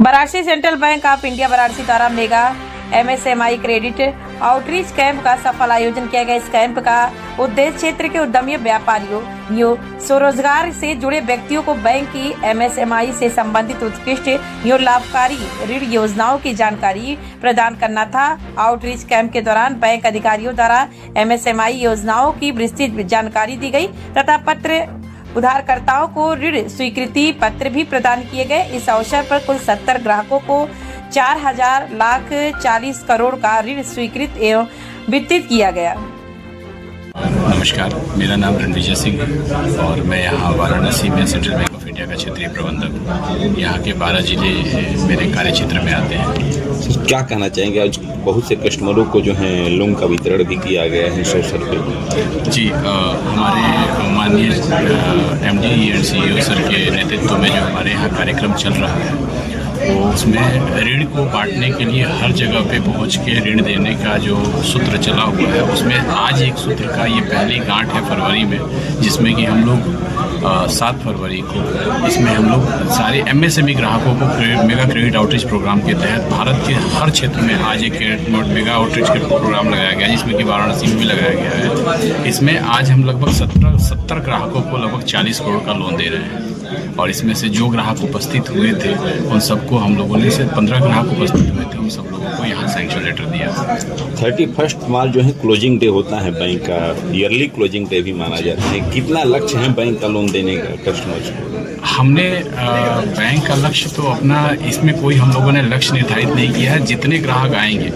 Varanasi central bank of India Varanasi द्वारा mega MSMI credit outreach camp का सफल आयोजन किया गया। इस कैंप का उद्देश्य क्षेत्र के उद्यमियों, व्यापारियों, स्वरोजगार से जुड़े व्यक्तियों को बैंक की MSMI से संबंधित उत्कृष्ट एवं लाभकारी ऋण योजनाओं की जानकारी प्रदान करना था। आउटरीच कैंप के दौरान बैंक अधिकारियों द्वारा MSMI योजनाओं की विस्तृत जानकारी दी गई तथा पत्र उधारकर्ताओं को ऋण स्वीकृति पत्र भी प्रदान किए गए। इस अवसर पर कुल 70 ग्राहकों को 4,40 करोड़ का ऋण स्वीकृत एवं वितरित किया गया। नमस्कार, मेरा नाम रणविजय सिंह है और मैं यहाँ वाराणसी में सेंट्रल बैंक ऑफ इंडिया का क्षेत्रीय प्रबंधक हूँ। यहाँ के 12 जिले मेरे कार्य क्षेत्र में आते हैं। क्या कहना चाहेंगे, आज बहुत से कस्टमरों को जो है लोन का वितरण भी किया गया है इस अवसर पे? जी, हमारे माननीय MD एंड CEO सर के नेतृत्व में जो हमारे यहाँ कार्यक्रम चल रहा है वो उसमें ऋण को बांटने के लिए हर जगह पे पहुंच के ऋण देने का जो सूत्र चला हुआ है, उसमें आज एक सूत्र का ये पहली गांठ है फरवरी में, जिसमें कि हम लोग 7 फरवरी को इसमें हम लोग सारे MSME ग्राहकों को मेगा क्रेडिट आउटरीच प्रोग्राम के तहत भारत के हर क्षेत्र में आज एक मेगा आउटरीच के प्रोग्राम लगाया गया, जिसमें कि वाराणसी में भी लगाया गया है। इसमें आज हम लगभग 70 ग्राहकों को लगभग 40 करोड़ का लोन दे रहे हैं और इसमें से जो ग्राहक उपस्थित हुए थे उन सबको हम लोगों ने से 15 ग्राहक उपस्थित हुए थे, उन सब लोगों को यहाँ सैंक्शन लेटर दिया। 31 मार्च जो है क्लोजिंग डे होता है बैंक का, ईयरली क्लोजिंग डे भी माना जाता है। कितना लक्ष्य है बैंक का लोन देने का कस्टमर्स को? हमने बैंक का लक्ष्य तो अपना इसमें कोई हम लोगों ने लक्ष्य निर्धारित नहीं किया है। जितने ग्राहक आएंगे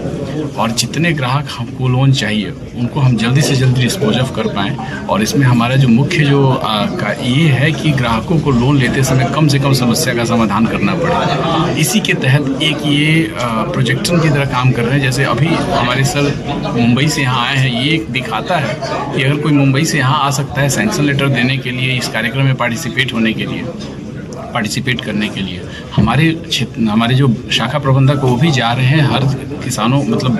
और जितने ग्राहक हमको लोन चाहिए उनको हम जल्दी से जल्दी डिस्पोज ऑफ कर पाएँ। और इसमें हमारा जो मुख्य जो ये है कि ग्राहकों को लोन लेते समय कम से कम समस्या का समाधान करना पड़े। इसी के तहत एक ये प्रोजेक्शन की तरह काम कर रहे हैं। जैसे अभी हमारे सर मुंबई से यहाँ आए हैं, ये दिखाता है कि अगर कोई मुंबई से यहाँ आ सकता है सैंक्शन लेटर देने के लिए, इस कार्यक्रम में पार्टिसिपेट करने के लिए, हमारे जो शाखा प्रबंधक वो भी जा रहे हैं हर किसानों मतलब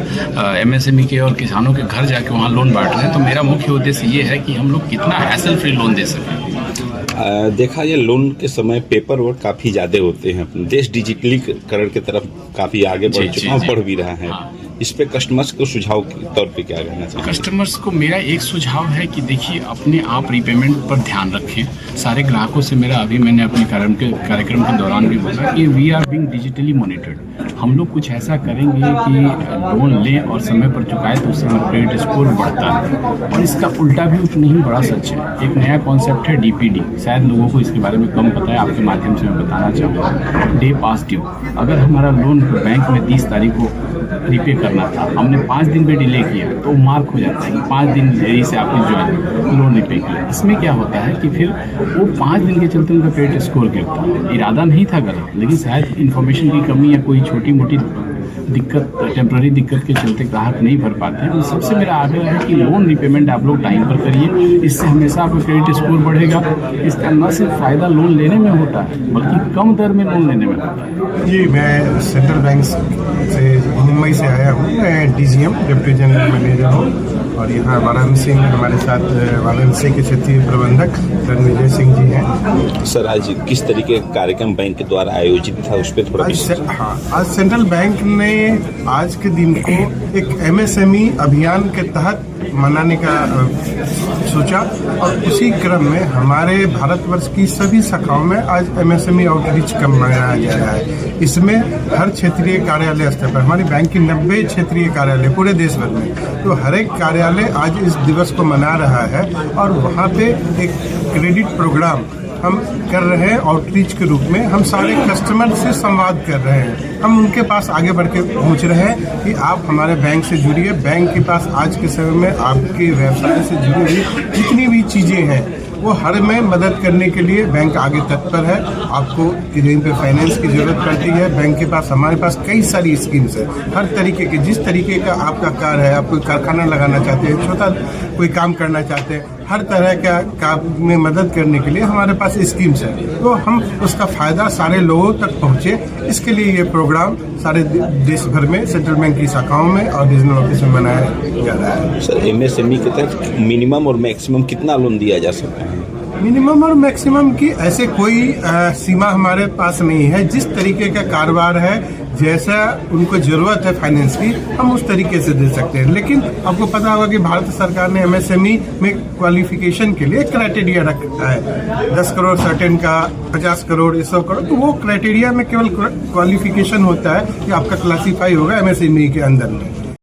MSME के और किसानों के घर जाके वहाँ लोन बांट रहे हैं। तो मेरा मुख्य उद्देश्य ये है कि हम लोग कितना हैसल फ्री लोन दे सकें। देखा ये लोन के समय पेपर वर्क काफ़ी ज़्यादा होते हैं। अपने देश डिजिटलीकरण की तरफ काफ़ी आगे बढ़ चुका है, बढ़ भी रहा है। हाँ। इस पे कस्टमर्स को सुझाव के तौर पे क्या कहना चाहिए? कस्टमर्स को मेरा एक सुझाव है कि देखिए अपने आप रीपेमेंट पर ध्यान रखें। सारे ग्राहकों से मेरा अभी मैंने अपने कार्यक्रम के दौरान भी बोला कि we are being digitally monitored. हम लोग कुछ ऐसा करेंगे कि लोन लें और समय पर चुकाएं तो उससे हमारा क्रेडिट स्कोर बढ़ता है। और इसका उल्टा भी उतना ही बड़ा सच है। एक नया कॉन्सेप्ट है DPD, शायद लोगों को इसके बारे में कम पता है, आपके माध्यम से मैं बताना चाहूँगा। डे पास ड्यू, अगर हमारा लोन बैंक में 30 तारीख को रिपे करना था, हमने 5 दिन पे डिले किया तो मार्क हो जाता है कि 5 दिन देरी से आपने जो है लोन रिपे किया। इसमें क्या होता है कि फिर वो 5 दिन के चलते उनका क्रेडिट स्कोर गिरता है। इरादा नहीं था गलत, लेकिन शायद इन्फॉर्मेशन की कमी या कोई छोटी मोटी दिक्कत, टेम्प्रेरी दिक्कत के चलते ग्राहक नहीं भर पाते हैं। तो सबसे मेरा आग्रह है कि लोन रिपेमेंट आप लोग टाइम पर करिए। इससे हमेशा आपका क्रेडिट स्कोर बढ़ेगा। इसका न सिर्फ फायदा लोन लेने में होता है बल्कि कम दर में लोन लेने में होता है। जी, मैं सेंट्रल बैंक से मुंबई से आया हूँ। मैं DGM डिप्टी जनरल मैनेजर हूँ और यहाँ वाराणसी में हमारे साथ वाराणसी के क्षेत्रीय प्रबंधक रणविजय सिंह जी हैं। सर, आज किस तरीके का कार्यक्रम बैंक के द्वारा आयोजित था, उस पर थोड़ा आज सेंट्रल बैंक ने आज के दिन को एक MSME अभियान के तहत मनाने का सोचा और उसी क्रम में हमारे भारतवर्ष की सभी शाखाओं में आज MSME आउटरीच कैंप मनाया जा रहा है। इसमें हर क्षेत्रीय कार्यालय स्तर पर हमारी बैंक की 90 क्षेत्रीय कार्यालय पूरे देश भर में, तो हर एक कार्यालय आज इस दिवस को मना रहा है और वहाँ पे एक क्रेडिट प्रोग्राम हम कर रहे हैं। आउटरीच के रूप में हम सारे कस्टमर से संवाद कर रहे हैं। हम उनके पास आगे बढ़ के पहुँच रहे हैं कि आप हमारे बैंक से जुड़िए। बैंक के पास आज के समय में आपके व्यवसाय से जुड़ी हुई जितनी भी चीज़ें हैं वो हर में मदद करने के लिए बैंक आगे तत्पर है। आपको कहीं पे फाइनेंस की जरूरत पड़ती है, बैंक के पास हमारे पास कई सारी स्कीम्स है। हर तरीके के, जिस तरीके का आपका कार्य है, आप कोई कारखाना लगाना चाहते हैं, छोटा कोई काम करना चाहते हैं, हर तरह का काम में मदद करने के लिए हमारे पास स्कीम्स है। तो हम उसका फायदा सारे लोगों तक पहुँचे, इसके लिए ये प्रोग्राम सारे देश भर में सेंट्रल बैंक की शाखाओं में और रीजनल ऑफिस में मनाया जा रहा है। सर, MSME के तहत मिनिमम और मैक्सिमम कितना लोन दिया जा सकता है? मिनिमम और मैक्सिमम की ऐसे कोई सीमा हमारे पास नहीं है। जिस तरीके का कारोबार है, जैसा उनको जरूरत है फाइनेंस की, हम उस तरीके से दे सकते हैं। लेकिन आपको पता होगा कि भारत सरकार ने एमएसएमई में क्वालिफिकेशन के लिए क्राइटेरिया रखा है, 10 करोड़ सर्टेन का, 50 करोड़, 100 करोड़। तो वो क्राइटेरिया में केवल क्वालिफिकेशन होता है कि आपका क्लासीफाई होगा एमएसएमई के अंदर में।